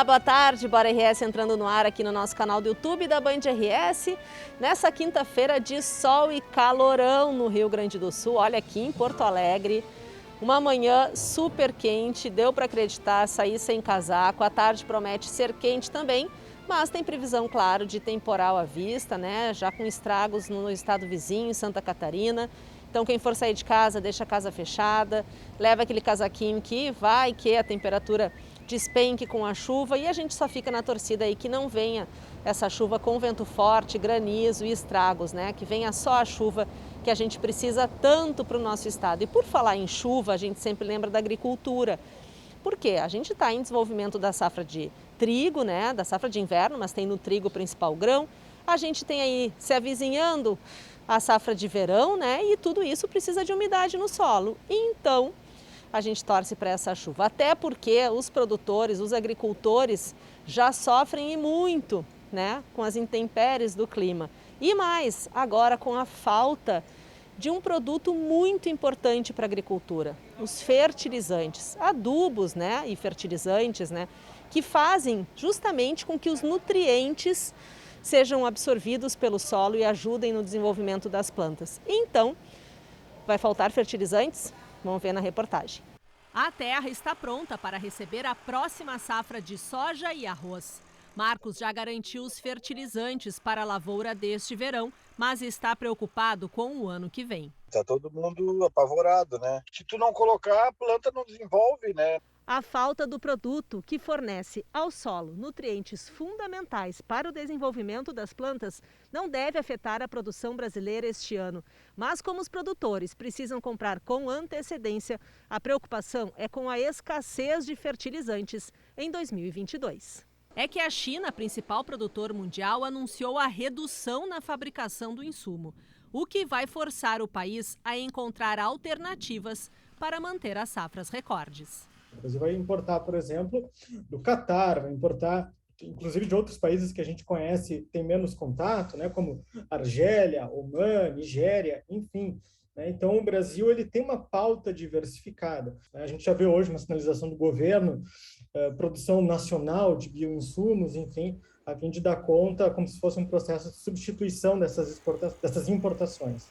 Olá, boa tarde, Bora RS entrando no ar aqui no nosso canal do YouTube da Band RS. Nessa quinta-feira de sol e calorão no Rio Grande do Sul, olha aqui em Porto Alegre, uma manhã super quente, deu para acreditar, sair sem casaco, a tarde promete ser quente também, mas tem previsão, claro, de temporal à vista, né? Já com estragos no estado vizinho, Santa Catarina. Então quem for sair de casa, deixa a casa fechada, leva aquele casaquinho que vai que a temperatura despenque com a chuva e a gente só fica na torcida aí que não venha essa chuva com vento forte, granizo e estragos, né? Que venha só a chuva que a gente precisa tanto para o nosso estado. E por falar em chuva, a gente sempre lembra da agricultura. Por quê? A gente está em desenvolvimento da safra de trigo, né? Da safra de inverno, mas tem no trigo o principal grão. A gente tem aí se avizinhando a safra de verão, né? E tudo isso precisa de umidade no solo. Então, a gente torce para essa chuva, até porque os produtores, os agricultores já sofrem e muito, né, com as intempéries do clima. E mais, agora com a falta de um produto muito importante para a agricultura, os fertilizantes, adubos, né, e fertilizantes, né, que fazem justamente com que os nutrientes sejam absorvidos pelo solo e ajudem no desenvolvimento das plantas. Então, vai faltar fertilizantes? Vamos ver na reportagem. A terra está pronta para receber a próxima safra de soja e arroz. Marcos já garantiu os fertilizantes para a lavoura deste verão, mas está preocupado com o ano que vem. Está todo mundo apavorado, né? Se tu não colocar, a planta não desenvolve, né? A falta do produto que fornece ao solo nutrientes fundamentais para o desenvolvimento das plantas não deve afetar a produção brasileira este ano. Mas como os produtores precisam comprar com antecedência, a preocupação é com a escassez de fertilizantes em 2022. É que a China, principal produtor mundial, anunciou a redução na fabricação do insumo, o que vai forçar o país a encontrar alternativas para manter as safras recordes. O Brasil vai importar, por exemplo, do Catar, vai importar, inclusive de outros países que a gente conhece, tem menos contato, né, como Argélia, Omã, Nigéria, enfim. Né? Então, o Brasil ele tem uma pauta diversificada. Né? A gente já vê hoje uma sinalização do governo, produção nacional de bioinsumos, enfim, a fim de dar conta, como se fosse um processo de substituição dessas importações.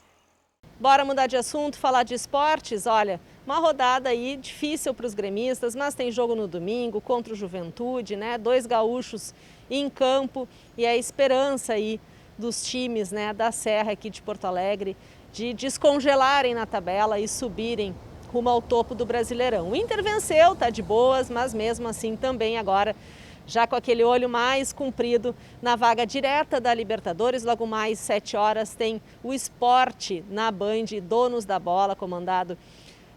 Bora mudar de assunto, falar de esportes? Olha, uma rodada aí difícil para os gremistas, mas tem jogo no domingo contra o Juventude, né? 2 gaúchos em campo e a esperança aí dos times, né, da Serra aqui de Porto Alegre de descongelarem na tabela e subirem rumo ao topo do Brasileirão. O Inter venceu, tá de boas, mas mesmo assim também agora já com aquele olho mais comprido na vaga direta da Libertadores. Logo mais 7 horas tem o Esporte na Band, Donos da Bola, comandado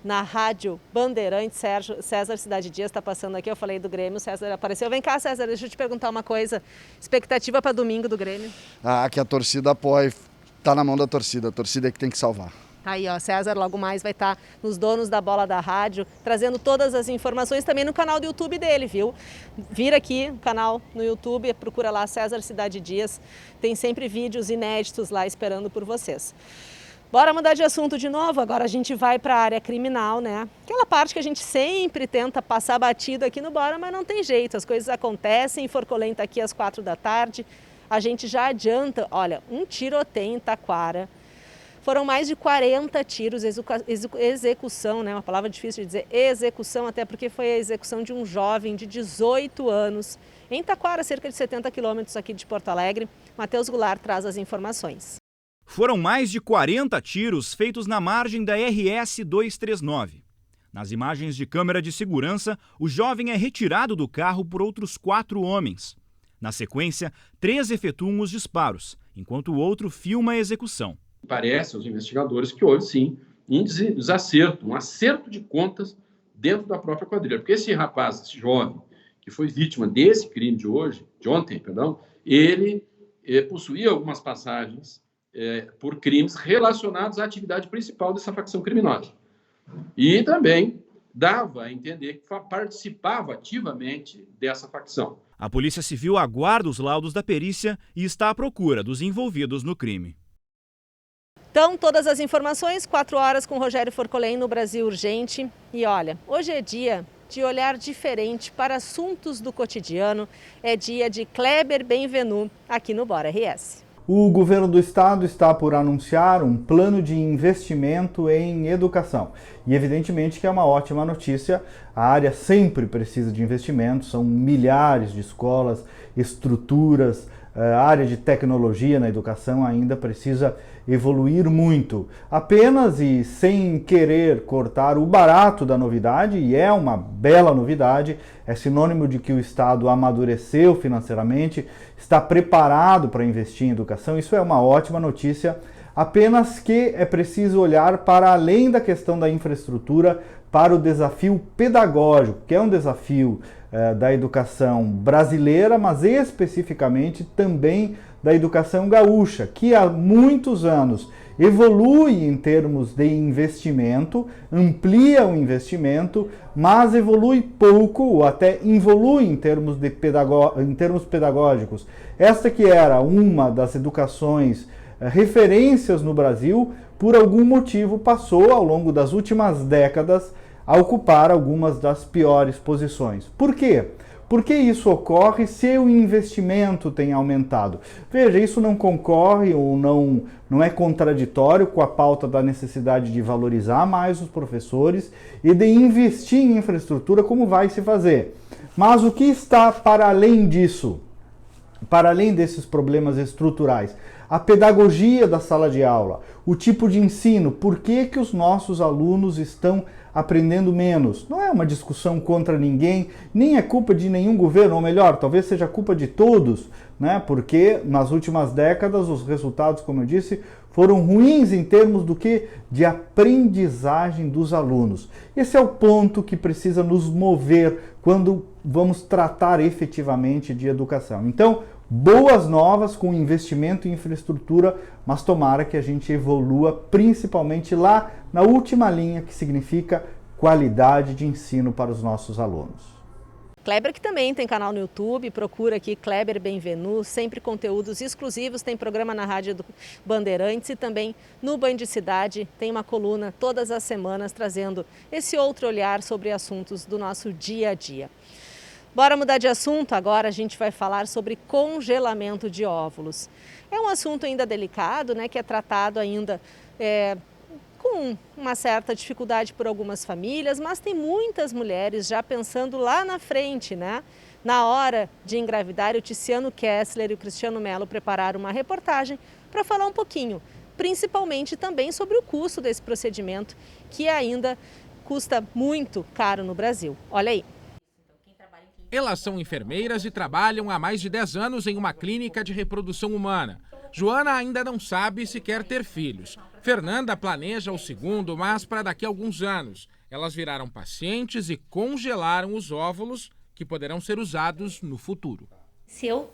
na Rádio Bandeirantes. César Cidade Dias está passando aqui, eu falei do Grêmio, César apareceu. Vem cá, César, deixa eu te perguntar uma coisa. Expectativa para domingo do Grêmio? Que a torcida apoie, está na mão da torcida, a torcida é que tem que salvar. Aí, ó, César logo mais vai estar nos Donos da Bola da Rádio, trazendo todas as informações também no canal do YouTube dele, viu? Vira aqui no canal no YouTube, procura lá César Cidade Dias, tem sempre vídeos inéditos lá esperando por vocês. Bora mudar de assunto de novo, agora a gente vai para a área criminal, né? Aquela parte que a gente sempre tenta passar batido aqui no Bora, mas não tem jeito, as coisas acontecem. Forcolém está aqui às 4 da tarde, a gente já adianta, olha, um tiroteio em Taquara. Foram mais de 40 tiros, execução, né? Uma palavra difícil de dizer, execução, até porque foi a execução de um jovem de 18 anos, em Taquara, cerca de 70 quilômetros aqui de Porto Alegre. Matheus Goulart traz as informações. Foram mais de 40 tiros feitos na margem da RS 239. Nas imagens de câmera de segurança, o jovem é retirado do carro por outros 4 homens. Na sequência, 3 efetuam os disparos, enquanto o outro filma a execução. Parece aos investigadores que houve, sim, um acerto de contas dentro da própria quadrilha. Porque esse rapaz, esse jovem, que foi vítima desse crime de ontem, ele possuía algumas passagens por crimes relacionados à atividade principal dessa facção criminosa. E também dava a entender que participava ativamente dessa facção. A Polícia Civil aguarda os laudos da perícia e está à procura dos envolvidos no crime. Então, todas as informações, 4 horas com Rogério Forcolém no Brasil Urgente. E olha, hoje é dia de olhar diferente para assuntos do cotidiano. É dia de Kleber Benvenu aqui no Bora RS. O governo do estado está por anunciar um plano de investimento em educação. E evidentemente que é uma ótima notícia, a área sempre precisa de investimento, são milhares de escolas, estruturas, a área de tecnologia na educação ainda precisa evoluir muito. Apenas e sem querer cortar o barato da novidade, e é uma bela novidade, é sinônimo de que o Estado amadureceu financeiramente, está preparado para investir em educação, isso é uma ótima notícia, apenas que é preciso olhar para além da questão da infraestrutura, para o desafio pedagógico, que é um desafio da educação brasileira, mas especificamente também da educação gaúcha, que há muitos anos evolui em termos de investimento, amplia o investimento, mas evolui pouco ou até involui em termos pedagógicos. Esta que era uma das educações referências no Brasil, por algum motivo passou ao longo das últimas décadas a ocupar algumas das piores posições. Por quê? Porque isso ocorre se o investimento tem aumentado. Veja, isso não concorre ou não é contraditório com a pauta da necessidade de valorizar mais os professores e de investir em infraestrutura, como vai se fazer. Mas o que está para além disso? Para além desses problemas estruturais? A pedagogia da sala de aula, o tipo de ensino, por que os nossos alunos estão aprendendo menos. Não é uma discussão contra ninguém, nem é culpa de nenhum governo, ou melhor, talvez seja culpa de todos, né? Porque nas últimas décadas os resultados, como eu disse, foram ruins em termos do que? De aprendizagem dos alunos. Esse é o ponto que precisa nos mover quando vamos tratar efetivamente de educação. Então, boas novas com investimento em infraestrutura, mas tomara que a gente evolua principalmente lá na última linha, que significa qualidade de ensino para os nossos alunos. Kleber, que também tem canal no YouTube, procura aqui Kleber Benvenu, sempre conteúdos exclusivos, tem programa na Rádio do Bandeirantes e também no Band Cidade, tem uma coluna todas as semanas trazendo esse outro olhar sobre assuntos do nosso dia a dia. Bora mudar de assunto, agora a gente vai falar sobre congelamento de óvulos. É um assunto ainda delicado, né, que é tratado ainda com uma certa dificuldade por algumas famílias, mas tem muitas mulheres já pensando lá na frente, né? Na hora de engravidar, o Tiziano Kessler e o Cristiano Mello prepararam uma reportagem para falar um pouquinho, principalmente também sobre o custo desse procedimento, que ainda custa muito caro no Brasil. Olha aí. Elas são enfermeiras e trabalham há mais de 10 anos em uma clínica de reprodução humana. Joana ainda não sabe se quer ter filhos. Fernanda planeja o segundo, mas para daqui a alguns anos. Elas viraram pacientes e congelaram os óvulos que poderão ser usados no futuro. Se eu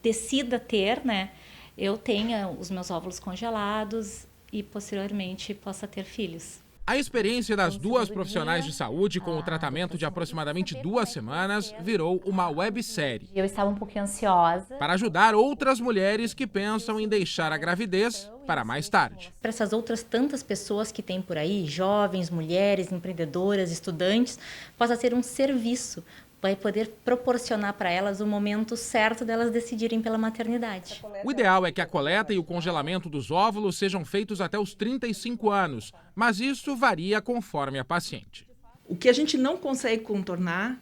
decida ter, né, eu tenha os meus óvulos congelados e posteriormente possa ter filhos. A experiência das duas profissionais de saúde com o tratamento de aproximadamente 2 semanas virou uma websérie. Eu estava um pouquinho ansiosa. Para ajudar outras mulheres que pensam em deixar a gravidez para mais tarde. Para essas outras tantas pessoas que tem por aí, jovens, mulheres, empreendedoras, estudantes, possa ser um serviço. Vai poder proporcionar para elas o momento certo delas decidirem pela maternidade. O ideal é que a coleta e o congelamento dos óvulos sejam feitos até os 35 anos, mas isso varia conforme a paciente. O que a gente não consegue contornar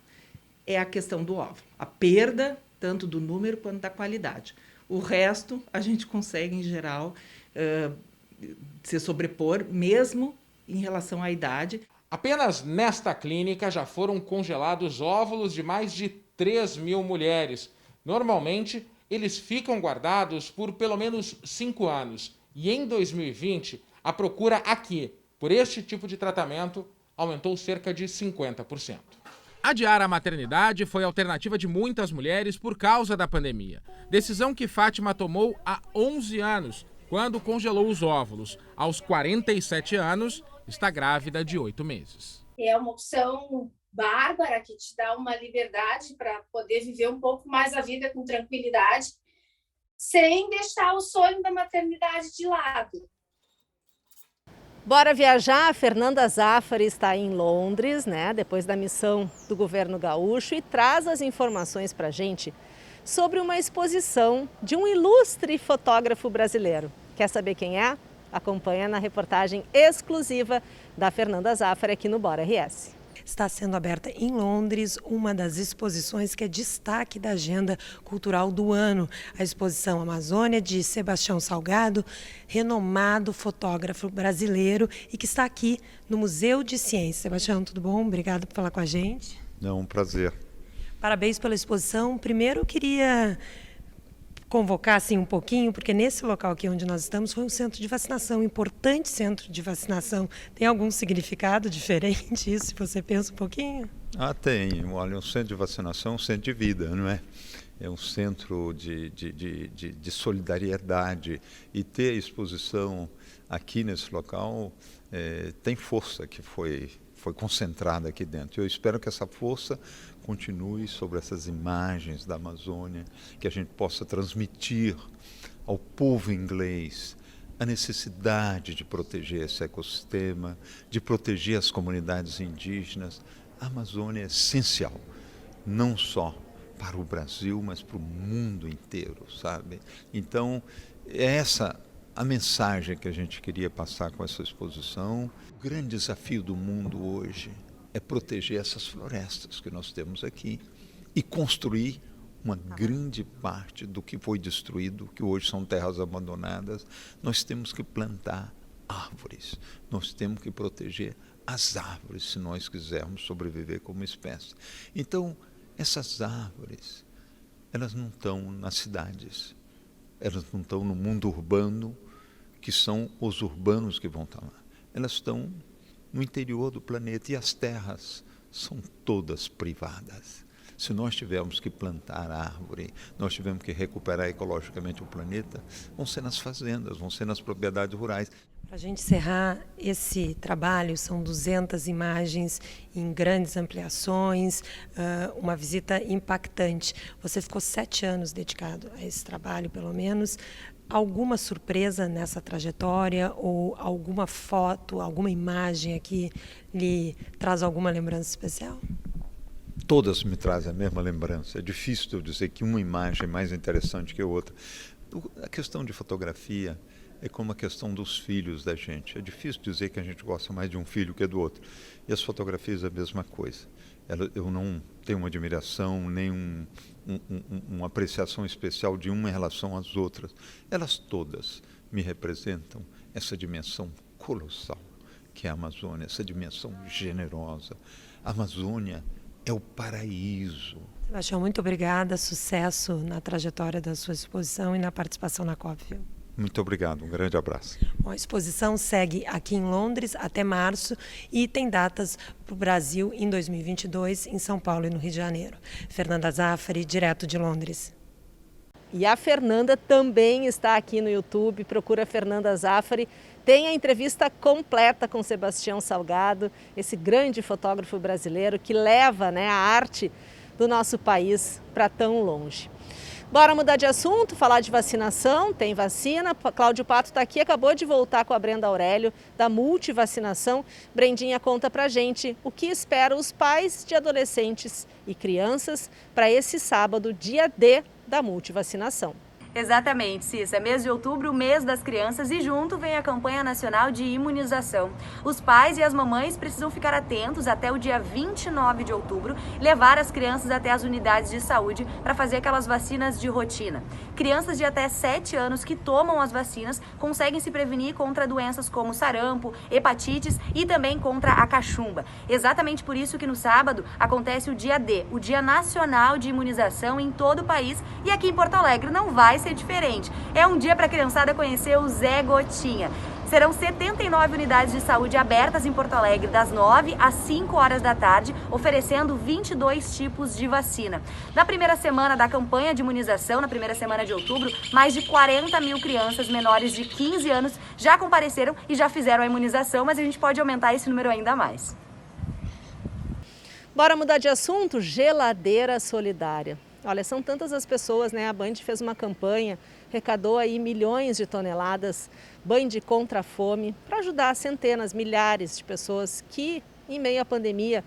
é a questão do óvulo, a perda tanto do número quanto da qualidade. O resto a gente consegue, em geral, se sobrepor, mesmo em relação à idade. Apenas nesta clínica já foram congelados óvulos de mais de 3.000 mulheres. Normalmente, eles ficam guardados por pelo menos 5 anos. E em 2020, a procura aqui, por este tipo de tratamento, aumentou cerca de 50%. Adiar a maternidade foi a alternativa de muitas mulheres por causa da pandemia. Decisão que Fátima tomou há 11 anos, quando congelou os óvulos. Aos 47 anos, está grávida de 8 meses. É uma opção bárbara que te dá uma liberdade para poder viver um pouco mais a vida com tranquilidade, sem deixar o sonho da maternidade de lado. Bora viajar? A Fernanda Zaffari está em Londres, né, depois da missão do governo gaúcho, e traz as informações para a gente sobre uma exposição de um ilustre fotógrafo brasileiro. Quer saber quem é? Acompanha na reportagem exclusiva da Fernanda Zaffari aqui no Bora RS. Está sendo aberta em Londres uma das exposições que é destaque da agenda cultural do ano. A exposição Amazônia, de Sebastião Salgado, renomado fotógrafo brasileiro e que está aqui no Museu de Ciência. Sebastião, tudo bom? Obrigado por falar com a gente. É um prazer. Parabéns pela exposição. Primeiro, eu queria convocar assim um pouquinho, porque nesse local aqui onde nós estamos foi um centro de vacinação, um importante centro de vacinação. Tem algum significado diferente isso, se você pensa um pouquinho? Tem. Olha, um centro de vacinação é um centro de vida, não é? É um centro de solidariedade. E ter a exposição aqui nesse local tem força que foi concentrada aqui dentro. Eu espero que essa força continue sobre essas imagens da Amazônia, que a gente possa transmitir ao povo inglês a necessidade de proteger esse ecossistema, de proteger as comunidades indígenas. A Amazônia é essencial, não só para o Brasil, mas para o mundo inteiro, sabe? Então, é essa a mensagem que a gente queria passar com essa exposição. O grande desafio do mundo hoje é proteger essas florestas que nós temos aqui e construir uma grande parte do que foi destruído, que hoje são terras abandonadas. Nós temos que plantar árvores, nós temos que proteger as árvores se nós quisermos sobreviver como espécie. Então, essas árvores, elas não estão nas cidades, elas não estão no mundo urbano, que são os urbanos que vão estar lá. Elas estão no interior do planeta e as terras são todas privadas. Se nós tivermos que plantar árvore, nós tivermos que recuperar ecologicamente o planeta, vão ser nas fazendas, vão ser nas propriedades rurais. Para a gente encerrar esse trabalho, são 200 imagens em grandes ampliações, uma visita impactante. Você ficou 7 anos dedicado a esse trabalho, pelo menos. Alguma surpresa nessa trajetória ou alguma foto, alguma imagem aqui lhe traz alguma lembrança especial? Todas me trazem a mesma lembrança. É difícil eu dizer que uma imagem é mais interessante que a outra. A questão de fotografia é como a questão dos filhos da gente. É difícil dizer que a gente gosta mais de um filho que do outro. E as fotografias é a mesma coisa. Eu não tenho uma admiração, nem uma apreciação especial de uma em relação às outras. Elas todas me representam essa dimensão colossal que é a Amazônia, essa dimensão generosa. A Amazônia é o paraíso. Sebastião, muito obrigada. Sucesso na trajetória da sua exposição e na participação na COP. Muito obrigado, um grande abraço. Bom, a exposição segue aqui em Londres até março e tem datas para o Brasil em 2022, em São Paulo e no Rio de Janeiro. Fernanda Zaffari, direto de Londres. E a Fernanda também está aqui no YouTube, procura Fernanda Zaffari. Tem a entrevista completa com Sebastião Salgado, esse grande fotógrafo brasileiro que leva, a arte do nosso país para tão longe. Bora mudar de assunto, falar de vacinação, tem vacina. Cláudio Pato está aqui, acabou de voltar com a Brenda Aurélio da Multivacinação. Brendinha conta pra gente o que espera os pais de adolescentes e crianças para esse sábado, dia D da Multivacinação. Exatamente, Cissa. Mês de outubro, mês das crianças, e junto vem a campanha nacional de imunização. Os pais e as mamães precisam ficar atentos até o dia 29 de outubro e levar as crianças até as unidades de saúde para fazer aquelas vacinas de rotina. Crianças de até 7 anos que tomam as vacinas conseguem se prevenir contra doenças como sarampo, hepatites e também contra a cachumba. Exatamente por isso que no sábado acontece o dia D, o Dia Nacional de Imunização em todo o país, e aqui em Porto Alegre não vai ser diferente. É um dia para a criançada conhecer o Zé Gotinha. Serão 79 unidades de saúde abertas em Porto Alegre das 9 às 5 horas da tarde, oferecendo 22 tipos de vacina. Na primeira semana da campanha de imunização, na primeira semana de outubro, mais de 40 mil crianças menores de 15 anos já compareceram e já fizeram a imunização, mas a gente pode aumentar esse número ainda mais. Bora mudar de assunto? Geladeira solidária. Olha, são tantas as pessoas, A Band fez uma campanha arrecadou aí milhões de toneladas, Band contra a fome, para ajudar centenas, milhares de pessoas que, em meio à pandemia,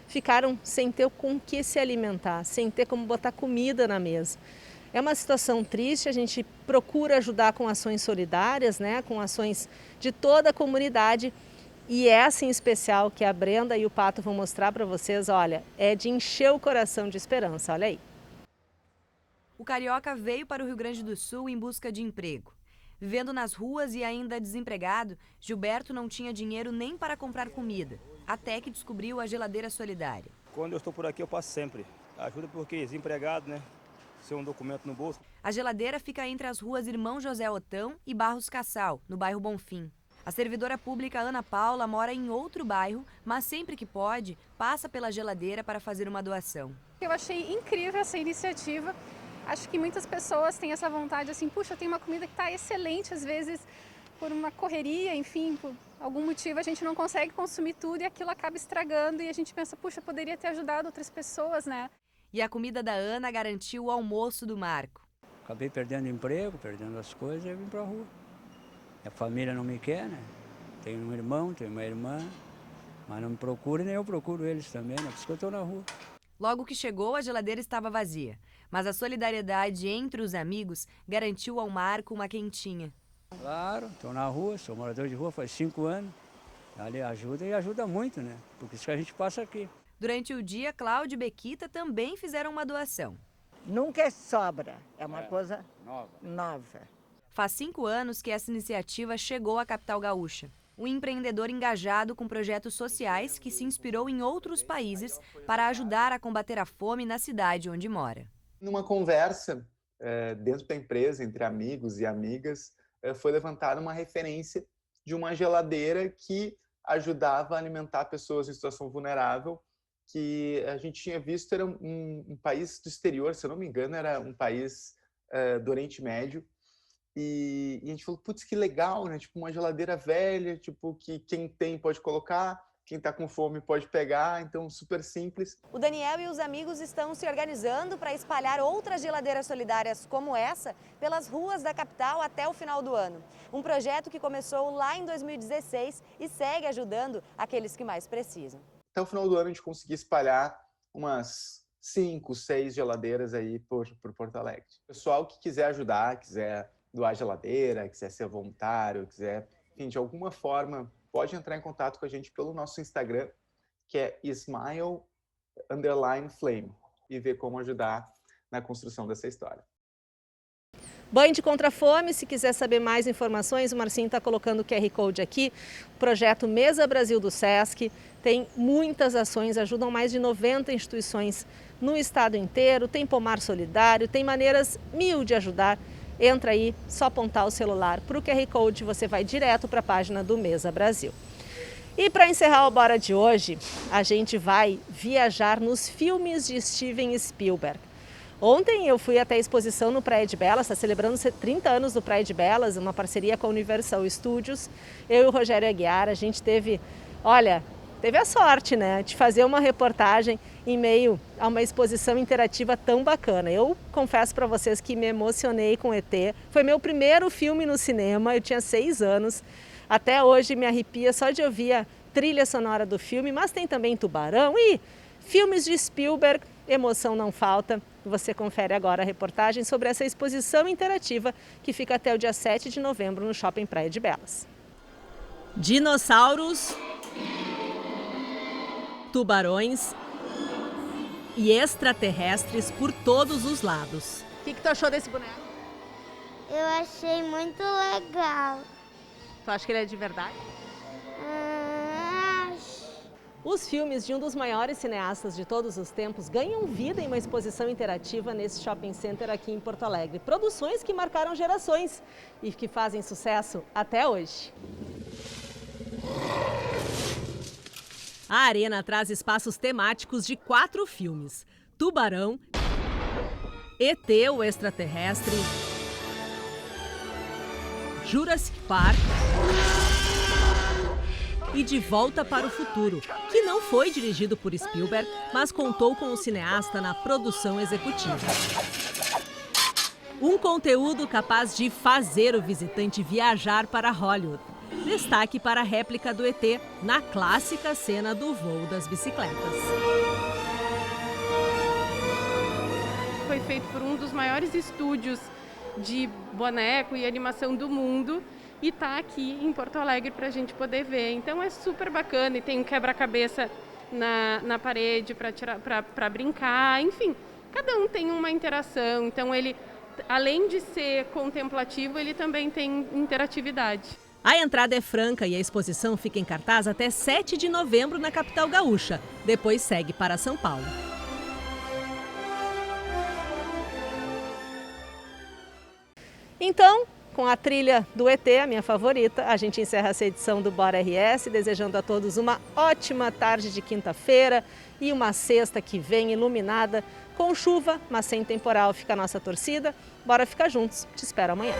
ficaram sem ter com que se alimentar, sem ter como botar comida na mesa. É uma situação triste, a gente procura ajudar com ações solidárias, né, com ações de toda a comunidade. E essa em especial que a Brenda e o Pato vão mostrar para vocês, olha, é de encher o coração de esperança, olha aí. O carioca veio para o Rio Grande do Sul em busca de emprego. Vivendo nas ruas e ainda desempregado, Gilberto não tinha dinheiro nem para comprar comida, até que descobriu a geladeira solidária. Quando eu estou por aqui eu passo sempre. Ajuda porque desempregado, né? Ser um documento no bolso. A geladeira fica entre as ruas Irmão José Otão e Barros Cassal, no bairro Bonfim. A servidora pública Ana Paula mora em outro bairro, mas sempre que pode, passa pela geladeira para fazer uma doação. Eu achei incrível essa iniciativa. Acho que muitas pessoas têm essa vontade assim, puxa, tem uma comida que está excelente, às vezes por uma correria, enfim, por algum motivo a gente não consegue consumir tudo e aquilo acaba estragando e a gente pensa, puxa, poderia ter ajudado outras pessoas, né? E a comida da Ana garantiu o almoço do Marco. Acabei perdendo emprego, perdendo as coisas e vim para a rua. A família não me quer, né? Tenho um irmão, tenho uma irmã, mas não me procura nem eu procuro eles também, né? Por isso que eu estou na rua. Logo que chegou, a geladeira estava vazia, mas a solidariedade entre os amigos garantiu ao Marco uma quentinha. Claro, estou na rua, sou morador de rua faz 5 anos. Ali ajuda e ajuda muito, né? Porque isso que a gente passa aqui. Durante o dia, Cláudio e Bequita também fizeram uma doação. Nunca sobra, é uma coisa nova. Faz 5 anos que essa iniciativa chegou à capital gaúcha. Um empreendedor engajado com projetos sociais que se inspirou em outros países para ajudar a combater a fome na cidade onde mora. Numa conversa dentro da empresa, entre amigos e amigas, foi levantada uma referência de uma geladeira que ajudava a alimentar pessoas em situação vulnerável, que a gente tinha visto era um país do exterior, se eu não me engano, era um país do Oriente Médio. E a gente falou, putz, que legal, né? Tipo, uma geladeira velha, tipo, que quem tem pode colocar, quem tá com fome pode pegar, então super simples. O Daniel e os amigos estão se organizando para espalhar outras geladeiras solidárias como essa pelas ruas da capital até o final do ano. Um projeto que começou lá em 2016 e segue ajudando aqueles que mais precisam. Até o final do ano a gente conseguiu espalhar umas 5, 6 geladeiras aí por Porto Alegre. Pessoal que quiser ajudar, quiser doar geladeira, quiser ser voluntário, quiser, enfim, de alguma forma, pode entrar em contato com a gente pelo nosso Instagram, que é smile_flame, e ver como ajudar na construção dessa história. Band contra a fome, se quiser saber mais informações, o Marcinho está colocando o QR Code aqui. O projeto Mesa Brasil do Sesc tem muitas ações, ajudam mais de 90 instituições no estado inteiro, tem pomar solidário, tem maneiras 1000 de ajudar. Entra aí, só apontar o celular para o QR Code, você vai direto para a página do Mesa Brasil. E para encerrar o Bora de hoje, a gente vai viajar nos filmes de Steven Spielberg. Ontem eu fui até a exposição no Praia de Belas, está celebrando 30 anos do Praia de Belas, uma parceria com a Universal Studios. Eu e o Rogério Aguiar, a gente teve a sorte, né, de fazer uma reportagem em meio a uma exposição interativa tão bacana. Eu confesso para vocês que me emocionei com ET. Foi meu primeiro filme no cinema, eu tinha 6 anos. Até hoje me arrepia só de ouvir a trilha sonora do filme, mas tem também Tubarão e filmes de Spielberg, emoção não falta. Você confere agora a reportagem sobre essa exposição interativa que fica até o dia 7 de novembro no Shopping Praia de Belas. Dinossauros, tubarões e extraterrestres por todos os lados. O que tu achou desse boneco? Eu achei muito legal. Tu acha que ele é de verdade? Acho. Os filmes de um dos maiores cineastas de todos os tempos ganham vida em uma exposição interativa nesse shopping center aqui em Porto Alegre. Produções que marcaram gerações e que fazem sucesso até hoje. A Arena traz espaços temáticos de 4 filmes: Tubarão, ET, o extraterrestre, Jurassic Park e De Volta para o Futuro, que não foi dirigido por Spielberg, mas contou com o cineasta na produção executiva. Um conteúdo capaz de fazer o visitante viajar para Hollywood. Destaque para a réplica do ET na clássica cena do voo das bicicletas. Foi feito por um dos maiores estúdios de boneco e animação do mundo e está aqui em Porto Alegre para a gente poder ver. Então é super bacana e tem um quebra-cabeça na parede para brincar, enfim, cada um tem uma interação, então ele, além de ser contemplativo, ele também tem interatividade. A entrada é franca e a exposição fica em cartaz até 7 de novembro na capital gaúcha, depois segue para São Paulo. Então, com a trilha do ET, a minha favorita, a gente encerra essa edição do Bora RS, desejando a todos uma ótima tarde de quinta-feira e uma sexta que vem iluminada, com chuva, mas sem temporal. Fica a nossa torcida. Bora ficar juntos. Te espero amanhã.